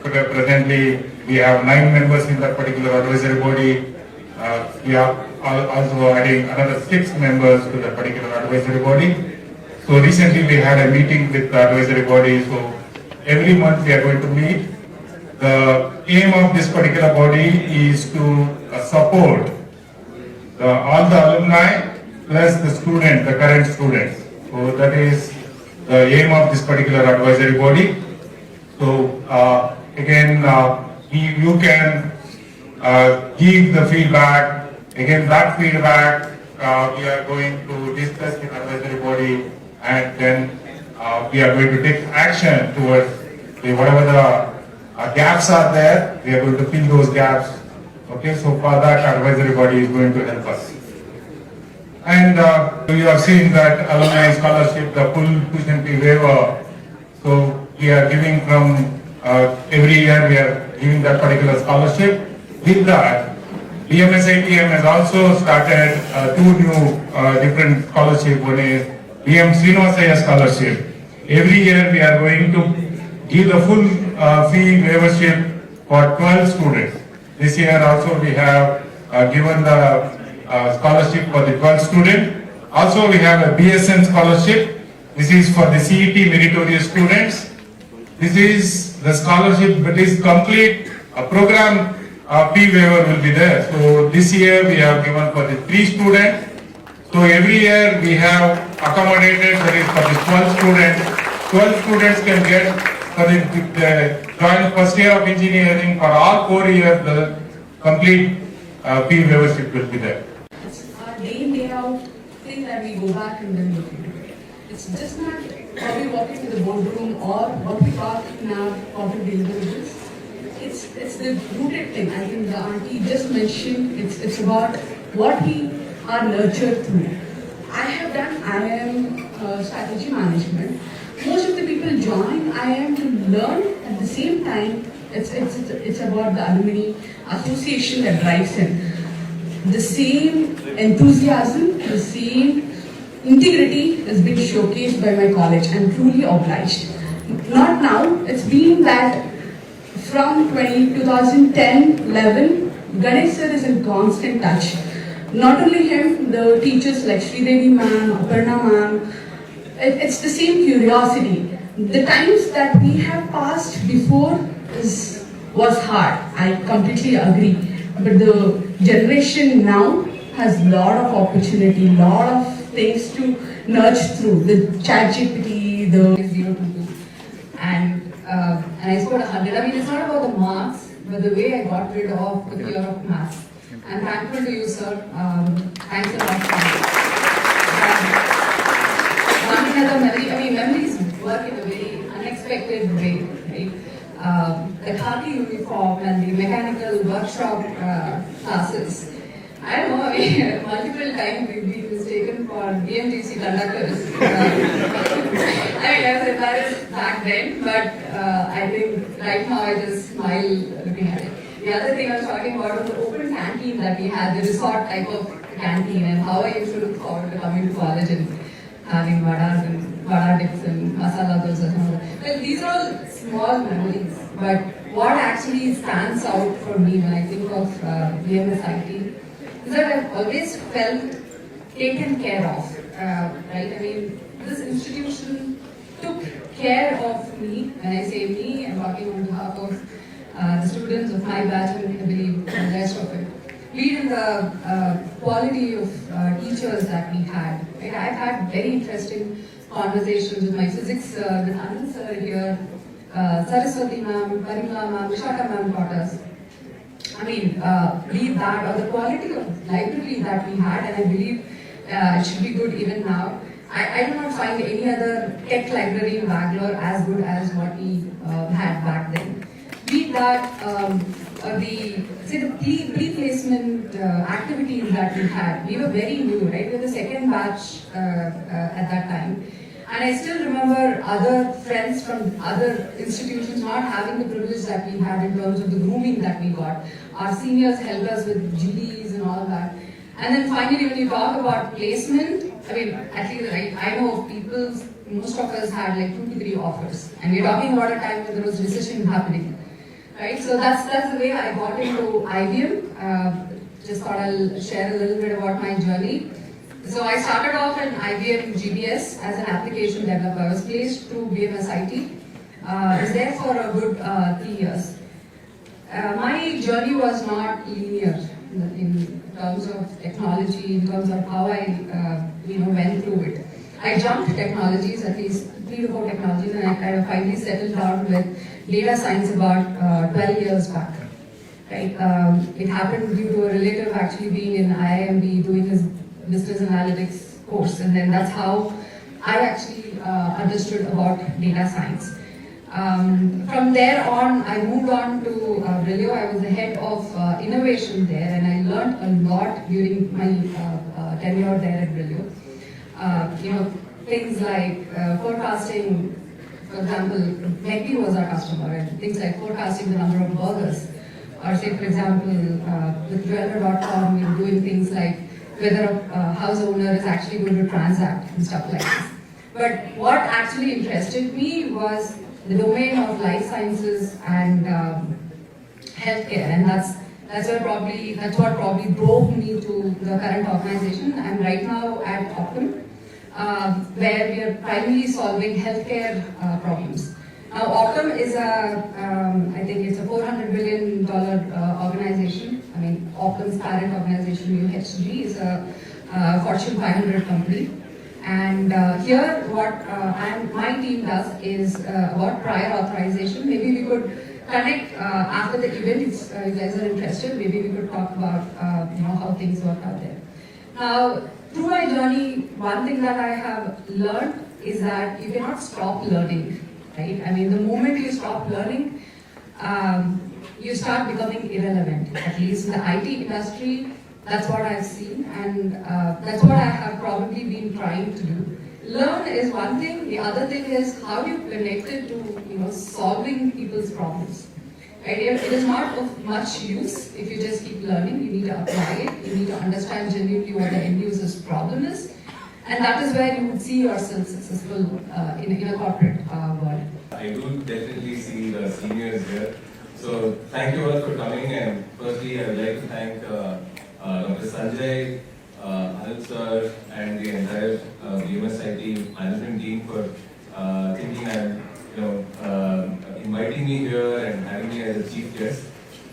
Presently, we have 9 members in that particular advisory body. We are also adding another 6 members to that particular advisory body. So recently we had a meeting with the advisory body. So every month we are going to meet. The aim of this particular body is to support all the alumni plus the student, the current students. So that is the aim of this particular advisory body. So again, you can give the feedback. Again, that feedback we are going to discuss in advisory body, and then we are going to take action towards whatever the gaps are there. We are going to fill those gaps. Okay, so for that, advisory body is going to help us. And you have seen that alumni scholarship, the full tuition fee waiver. So we are giving from every year we are giving that particular scholarship. With that, BMSITM has also started 2 new different scholarship. One is BM Srinivasaya scholarship. Every year we are going to give the full fee waivership for 12 students. This year also we have given the scholarship for the 12 students. Also we have a BSN scholarship. This is for the CET meritorious students. This is the scholarship that is complete. A program fee waiver will be there. So this year we have given for the 3 students. So every year we have accommodated, that is for the 12 students. 12 students can get for the joint first year of engineering. For all 4 years the complete fee waivership will be there. It's our day in, day out thing that we go back and then look into it. It's just not how we walk into the boardroom or what we talk in our corporate deliverables. It's the rooted thing. I think the auntie just mentioned it's about what we are nurtured through. I am strategy management. Most of the people join IIM to learn. At the same time, it's about the alumni association that drives in. The same enthusiasm, the same integrity has been showcased by my college. I'm truly obliged. Not now, it's been that from 2010-11, Ganesh sir is in constant touch. Not only him, the teachers like Sridevi ma'am, Aparna ma'am, it's the same curiosity. The times that we have passed before was hard, I completely agree. But the generation now has a lot of opportunity, lot of things to nurture through. The ChatGPT, the 022. And I scored 100. I mean, it's not about the marks, but the way I got rid of the fear of maths. I'm thankful to you, sir. Thanks a lot for one another memory. I mean, memories work in a very unexpected way, right? The khaki uniform and the mechanical workshop classes. I don't know, I mean, multiple times we've been mistaken for BMTC conductors. I mean, I was embarrassed back then, but I think right now I just smile looking at it. The other thing I was talking about was the open canteen that we had, the resort type of canteen, and how I used to look forward to coming to college and having vada dips and masala dosas and all that. Well, these are all small memories, but what actually stands out for me when I think of BMSIT is that I've always felt taken care of, right? I mean, this institution took care of me. When I say me, I'm talking on behalf of the students of my batch and I believe the rest of it. Be it in the quality of teachers that we had. Right? I've had very interesting conversations with my physics, with Anand sir here, Saraswati ma'am, Parimla ma'am, Vishaka ma'am taught us. I mean, be that or the quality of library that we had, and I believe it should be good even now. I do not find any other tech library in Bangalore as good as what we had back then. Be that the pre-placement activities that we had, we were very new, right? We were the second batch at that time. And I still remember other friends from other institutions not having the privilege that we had in terms of the grooming that we got. Our seniors helped us with GDs and all that. And then finally, when you talk about placement, I mean, at least I know of people, most of us had like 2 to 3 offers. And we're talking about a time when there was recession happening. right? So that's the way I got into IBM. Just thought I'll share a little bit about my journey. So I started off in IBM GBS as an application developer. I was placed through BMS IT. I was there for a good 3 years. My journey was not linear in terms of technology, in terms of how I went through it. I jumped technologies, at least 3 to 4 technologies, and I kind of finally settled down with data science about 12 years back. Right? It happened due to a relative actually being in IIMB doing his business analytics course, and then that's how I actually understood about data science. From there on, I moved on to Brilio. I was the head of innovation there, and I learned a lot during my tenure there at Brilio. Things like forecasting. For example, McD was our customer, and things like forecasting the number of burgers. Or say, for example, with Dweller.com, we were doing things like whether a house owner is actually going to transact and stuff like this. But what actually interested me was the domain of life sciences and healthcare, and that's what probably drove me to the current organization. I'm right now at Optum, where we are primarily solving healthcare problems. Now, Optum is I think it's a $400 billion organization. I mean, Optum's parent organization, UHG, is a Fortune 500 company. And here, what my team does is about prior authorization. Maybe we could connect after the event if you guys are interested. Maybe we could talk about how things work out there. Now, through my journey, one thing that I have learned is that you cannot stop learning. Right? I mean, the moment you stop learning, you start becoming irrelevant. At least in the IT industry, that's what I've seen, and that's what I have probably been trying to do. Learn is one thing. The other thing is how you connect it to solving people's problems. Right? It is not of much use if you just keep learning. You need to apply it. You need to understand genuinely what the end user's problem is. And that is where you would see yourself successful in a corporate world. I do definitely see the seniors here. So thank you all for coming, and firstly I would like to thank Dr. Sanjay, Anil sir, and the entire BMS IT management team for thinking and inviting me here and having me as a chief guest.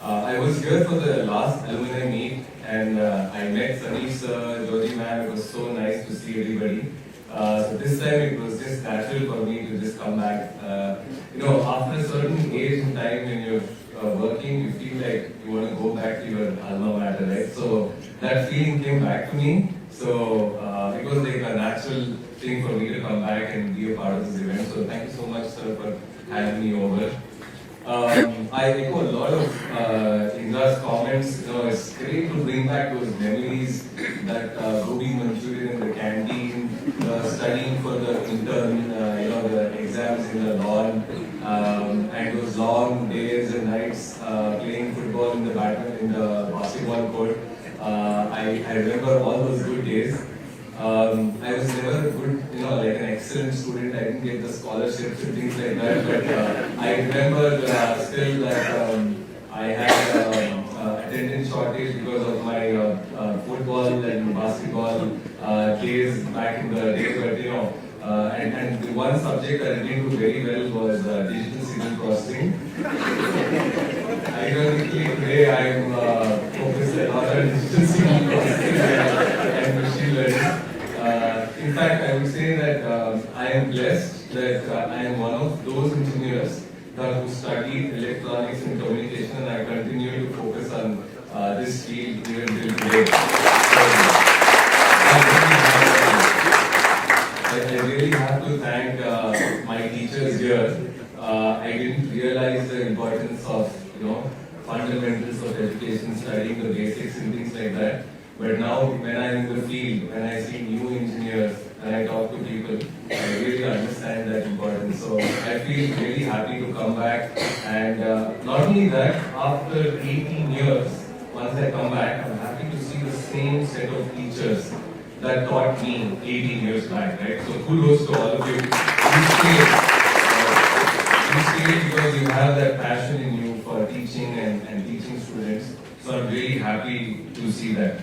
I was here for the last alumni meet, and I met Sanish sir, Jyoti ma'am. It was so nice to see everybody. So this time it was just natural for me to just come back. After a certain age and time when you're working, you feel like you want to go back to your alma mater, right? So that feeling came back to me. So it was like a natural thing for me to come back and be a part of this event. So thank you so much, sir, for having me over. I echo a lot of Indra's comments. It's great to bring back those memories, that gobi Manchurian in the canteen, studying for the intern, the exams in the lawn, and those long days and nights playing football in the basketball court. I remember all those good days. I was never a good, like an excellent student. I didn't get the scholarships and things like that. But I remember still that I had attendance shortage because of my football and basketball days back in the day. But and the one subject I didn't do very well was digital signal processing. Ironically, today I am focused a lot on digital signal processing and machine learning. In fact, I would say that I am blessed that I am one of those engineers who studied electronics and communication, and I continue to focus on this field even till today. I really have to thank my teachers here. I didn't realize the importance of fundamentals of education, studying the basics and things like that. But now, when I'm in the field, when I see new engineers, and I talk to people, I really understand that importance. So I feel really happy to come back. And not only that, after 18 years, once I come back, I'm happy to see the same set of teachers that taught me 18 years back, right? So kudos to all of you. You stay because you have that passion in you for teaching. So I'm really happy to see that.